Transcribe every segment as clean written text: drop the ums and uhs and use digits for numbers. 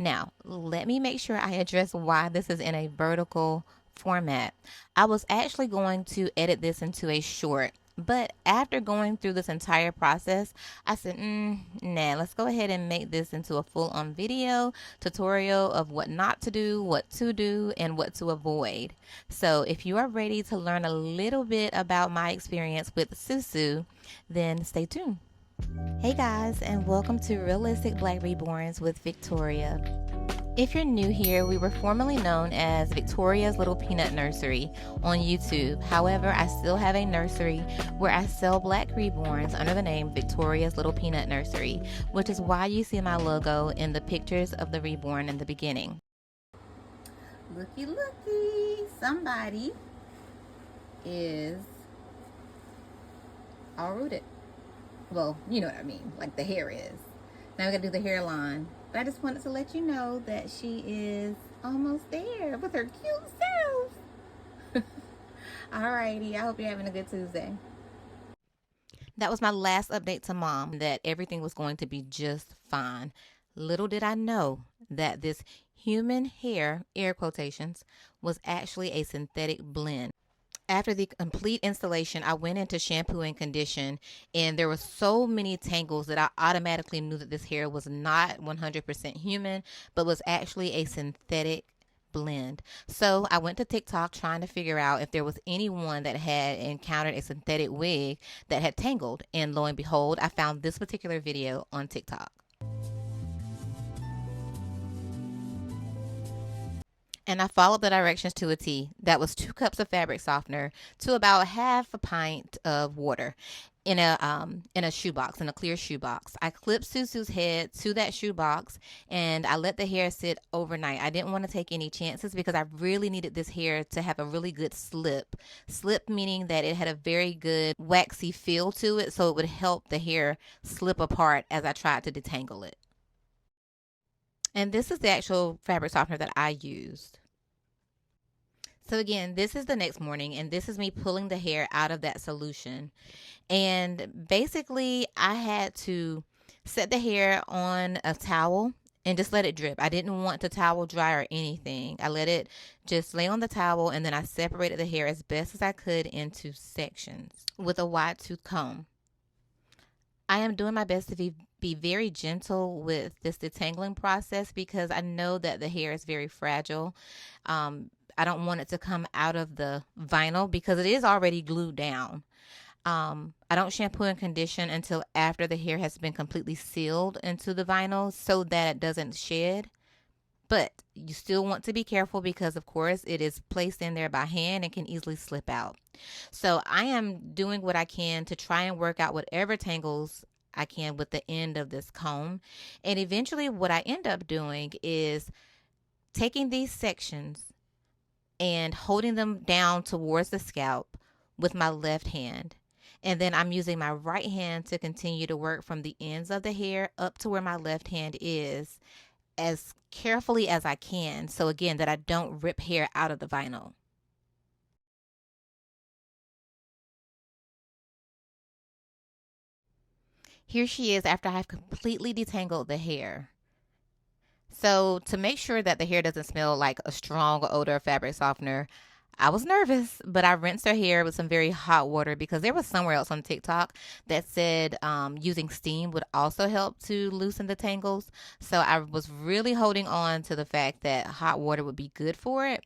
Now, let me make sure I address why this is in a vertical format. I was actually going to edit this into a short, but after going through this entire process, I said, nah, let's go ahead and make this into a full-on video tutorial of what not to do, what to do, and what to avoid. So if you are ready to learn a little bit about my experience with Susu, then stay tuned. Hey guys, and welcome to Realistic Black Reborns with Victoria. If you're new here, we were formerly known as Victoria's Little Peanut Nursery on YouTube. However, I still have a nursery where I sell black reborns under the name Victoria's Little Peanut Nursery, which is why you see my logo in the pictures of the reborn in the beginning. Looky, looky, somebody is all rooted. Well, you know what I mean, like the hair is. Now we gotta do the hairline. But I just wanted to let you know that she is almost there with her cute self. Alrighty, I hope you're having a good Tuesday. That was my last update to Mom, that everything was going to be just fine. Little did I know that this human hair, air quotations, was actually a synthetic blend. After the complete installation, I went into shampoo and condition, and there were so many tangles that I automatically knew that this hair was not 100% human, but was actually a synthetic blend. So I went to TikTok trying to figure out if there was anyone that had encountered a synthetic wig that had tangled, and lo and behold, I found this particular video on TikTok. And I followed the directions to a T. That was 2 cups of fabric softener to about half a pint of water in a shoebox, in a clear shoebox. I clipped Susu's head to that shoebox, and I let the hair sit overnight. I didn't want to take any chances because I really needed this hair to have a really good slip. Slip meaning that it had a very good waxy feel to it, so it would help the hair slip apart as I tried to detangle it. And this is the actual fabric softener that I used. So again, this is the next morning, and this is me pulling the hair out of that solution. And basically, I had to set the hair on a towel and just let it drip. I didn't want the towel dry or anything. I let it just lay on the towel, and then I separated the hair as best as I could into sections with a wide tooth comb. I am doing my best to be very gentle with this detangling process because I know that the hair is very fragile. I don't want it to come out of the vinyl because it is already glued down. I don't shampoo and condition until after the hair has been completely sealed into the vinyl so that it doesn't shed. But you still want to be careful because, of course, it is placed in there by hand and can easily slip out. So I am doing what I can to try and work out whatever tangles I can with the end of this comb. And eventually what I end up doing is taking these sections and holding them down towards the scalp with my left hand. And then I'm using my right hand to continue to work from the ends of the hair up to where my left hand is as carefully as I can. So again, that I don't rip hair out of the vinyl. Here she is after I've completely detangled the hair. So to make sure that the hair doesn't smell like a strong odor of fabric softener, I was nervous, but I rinsed her hair with some very hot water because there was somewhere else on TikTok that said using steam would also help to loosen the tangles. So I was really holding on to the fact that hot water would be good for it.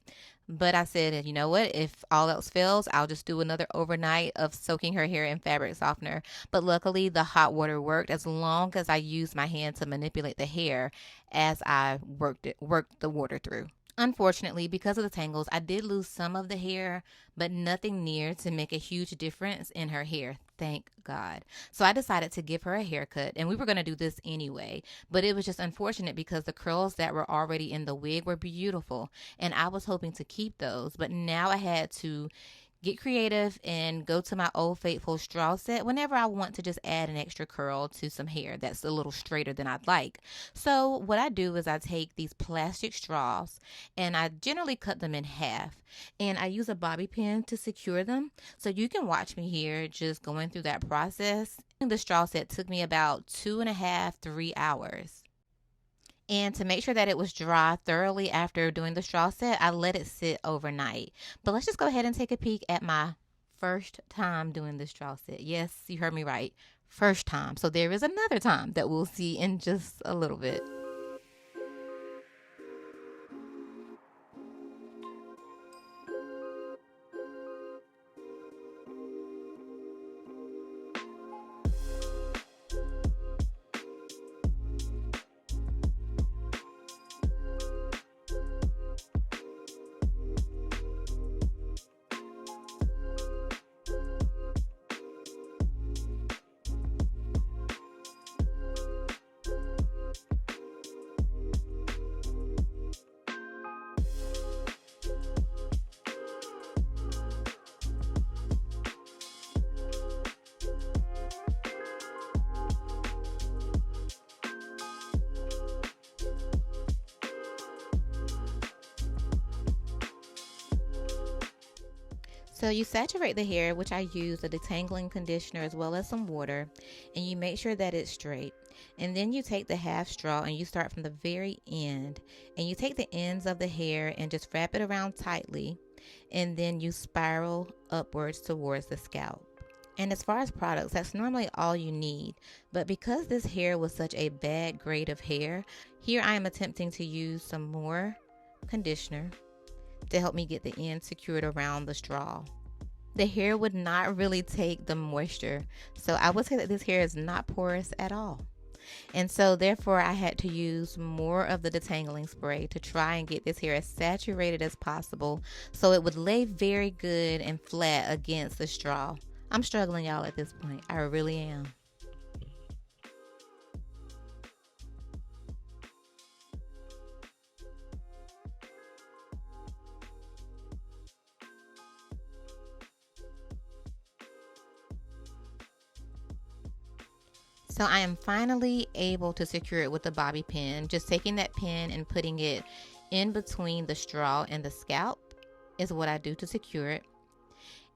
But I said, you know what, if all else fails, I'll just do another overnight of soaking her hair in fabric softener. But luckily, the hot water worked as long as I used my hand to manipulate the hair as I worked the water through. Unfortunately, because of the tangles, I did lose some of the hair, but nothing near to make a huge difference in her hair. Thank God. So I decided to give her a haircut, and we were going to do this anyway, but it was just unfortunate because the curls that were already in the wig were beautiful, and I was hoping to keep those, but now I had to get creative and go to my old faithful straw set whenever I want to just add an extra curl to some hair that's a little straighter than I'd like. So what I do is I take these plastic straws and I generally cut them in half, and I use a bobby pin to secure them. So you can watch me here just going through that process. The straw set took me about 2.5, 3 hours. And to make sure that it was dry thoroughly after doing the straw set, I let it sit overnight. But let's just go ahead and take a peek at my first time doing the straw set. Yes, you heard me right. First time. So there is another time that we'll see in just a little bit. So you saturate the hair, which I use a detangling conditioner as well as some water, and you make sure that it's straight. And then you take the half straw and you start from the very end, and you take the ends of the hair and just wrap it around tightly, and then you spiral upwards towards the scalp. And as far as products, that's normally all you need. But because this hair was such a bad grade of hair, here I am attempting to use some more conditioner to help me get the end secured around the straw. The hair would not really take the moisture, so I would say that this hair is not porous at all. And so therefore I had to use more of the detangling spray to try and get this hair as saturated as possible so it would lay very good and flat against the straw. I'm struggling, y'all, at this point. I really am. So I am finally able to secure it with a bobby pin. Just taking that pin and putting it in between the straw and the scalp is what I do to secure it.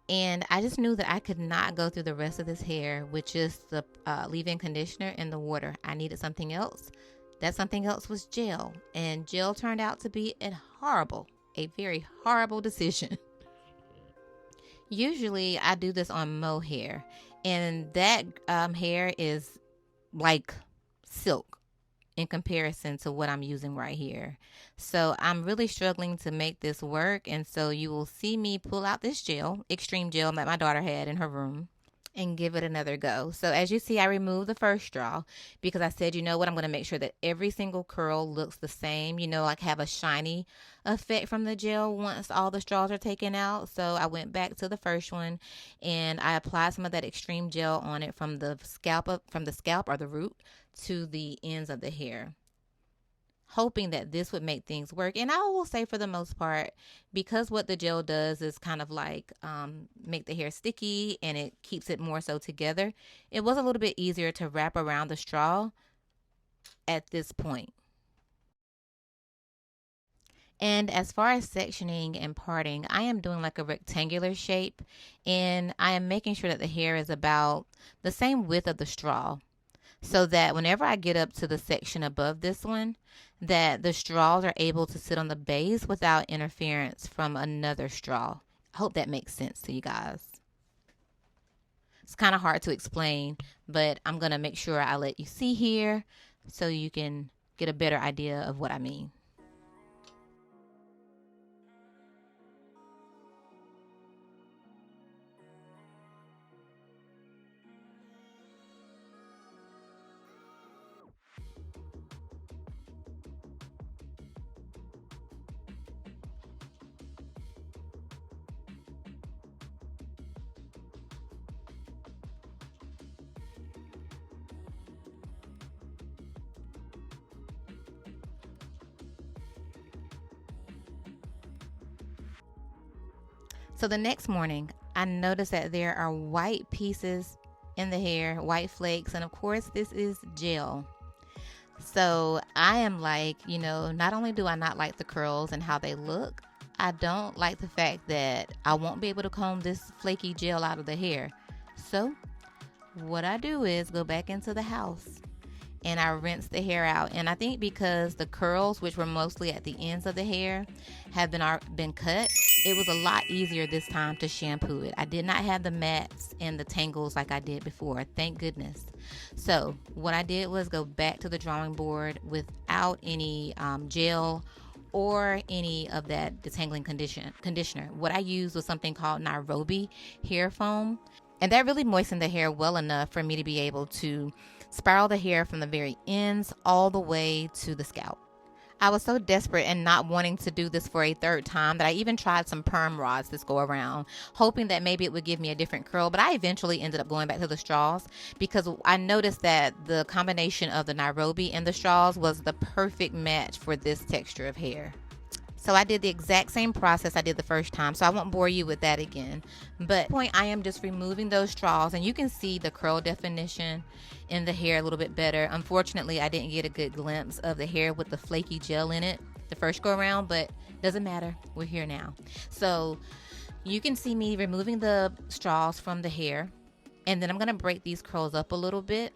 And I just knew that I could not go through the rest of this hair with just the leave-in conditioner and the water. I needed something else. That something else was gel. And gel turned out to be a very horrible decision. Usually I do this on mohair, and that hair is like silk in comparison to what I'm using right here. So I'm really struggling to make this work, and so you will see me pull out this gel, extreme gel that my daughter had in her room, and give it another go. So as you see, I removed the first straw because I said, you know what, I'm going to make sure that every single curl looks the same, like have a shiny effect from the gel once all the straws are taken out. So I went back to the first one and I applied some of that extreme gel on it from the scalp or the root to the ends of the hair, hoping that this would make things work. And I will say, for the most part, because what the gel does is kind of like make the hair sticky and it keeps it more so together, it was a little bit easier to wrap around the straw at this point. And as far as sectioning and parting, I am doing like a rectangular shape, and I am making sure that the hair is about the same width of the straw, so that whenever I get up to the section above this one, that the straws are able to sit on the base without interference from another straw. I hope that makes sense to you guys. It's kind of hard to explain, but I'm going to make sure I let you see here so you can get a better idea of what I mean. So the next morning, I noticed that there are white pieces in the hair, white flakes, and of course this is gel. So I am like, not only do I not like the curls and how they look, I don't like the fact that I won't be able to comb this flaky gel out of the hair. So what I do is go back into the house and I rinsed the hair out. And I think because the curls, which were mostly at the ends of the hair, have been cut, it was a lot easier this time to shampoo it. I did not have the mats and the tangles like I did before, thank goodness. So what I did was go back to the drawing board without any gel or any of that detangling conditioner. What I used was something called Nairobi hair foam, and that really moistened the hair well enough for me to be able to spiral the hair from the very ends all the way to the scalp. I was so desperate and not wanting to do this for a third time that I even tried some perm rods this go around, hoping that maybe it would give me a different curl. But I eventually ended up going back to the straws because I noticed that the combination of the Nairobi and the straws was the perfect match for this texture of hair. So I did the exact same process I did the first time, so I won't bore you with that again. But at this point, I am just removing those straws, and you can see the curl definition in the hair a little bit better. Unfortunately, I didn't get a good glimpse of the hair with the flaky gel in it the first go around, but doesn't matter. We're here now. So you can see me removing the straws from the hair, and then I'm going to break these curls up a little bit,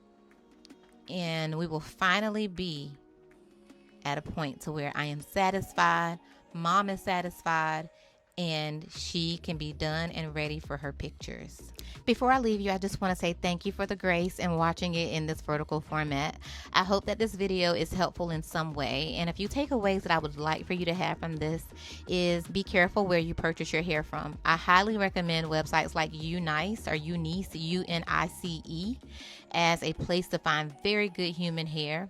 and we will finally be at a point to where I am satisfied, mom is satisfied, and she can be done and ready for her pictures. Before I leave you, I just want to say thank you for the grace and watching it in this vertical format. I hope that this video is helpful in some way, and a few takeaways that I would like for you to have from this is be careful where you purchase your hair from. I highly recommend websites like Unice or Unice, UNICE, as a place to find very good human hair.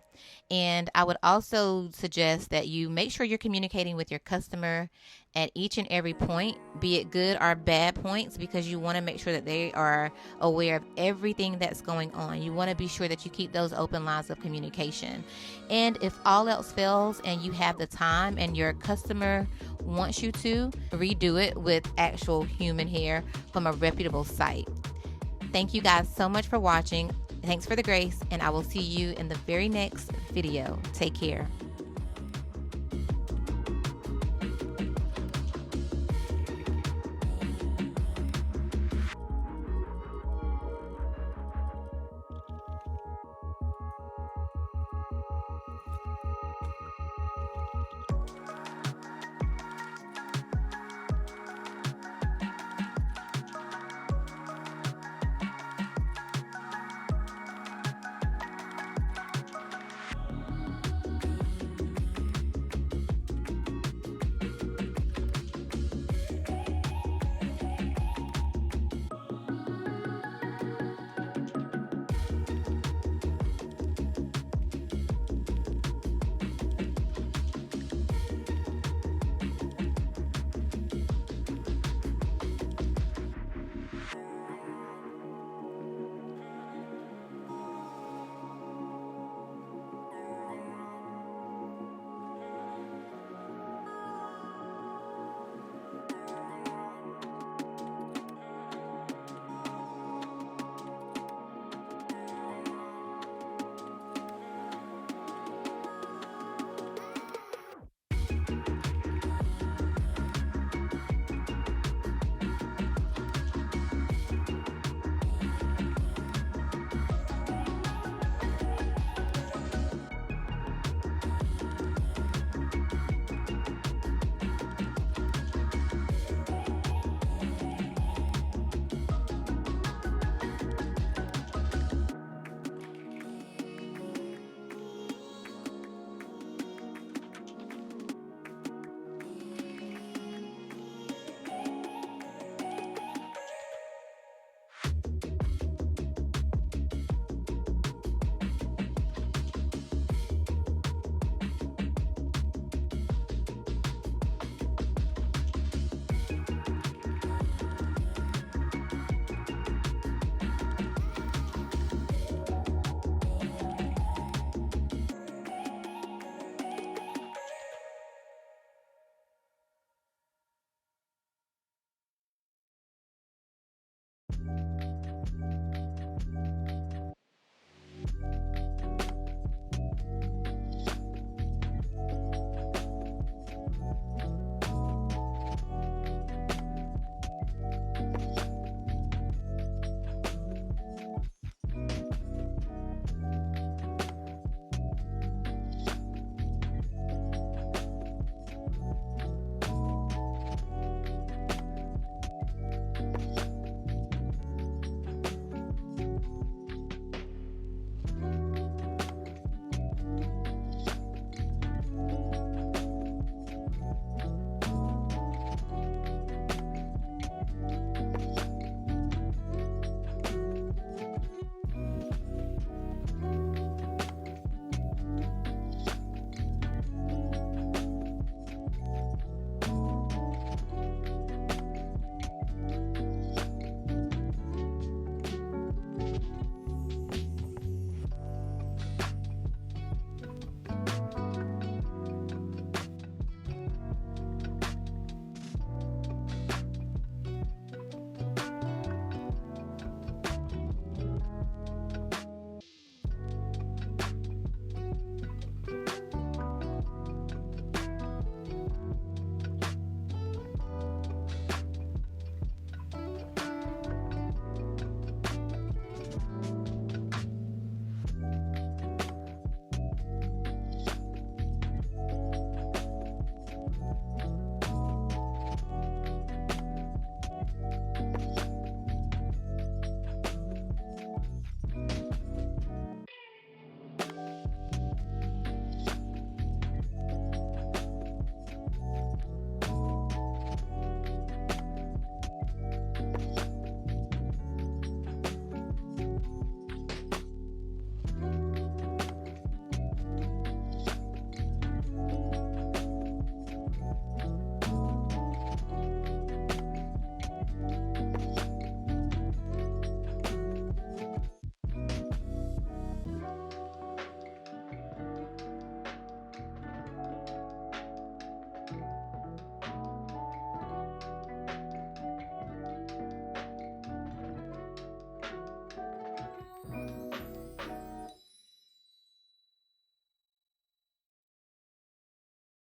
And I would also suggest that you make sure you're communicating with your customer at each and every point, be it good or bad points, because you want to make sure that they are aware of everything that's going on. You want to be sure that you keep those open lines of communication. And if all else fails and you have the time and your customer wants you to, redo it with actual human hair from a reputable site. Thank you guys so much for watching. Thanks for the grace, and I will see you in the very next video. Take care.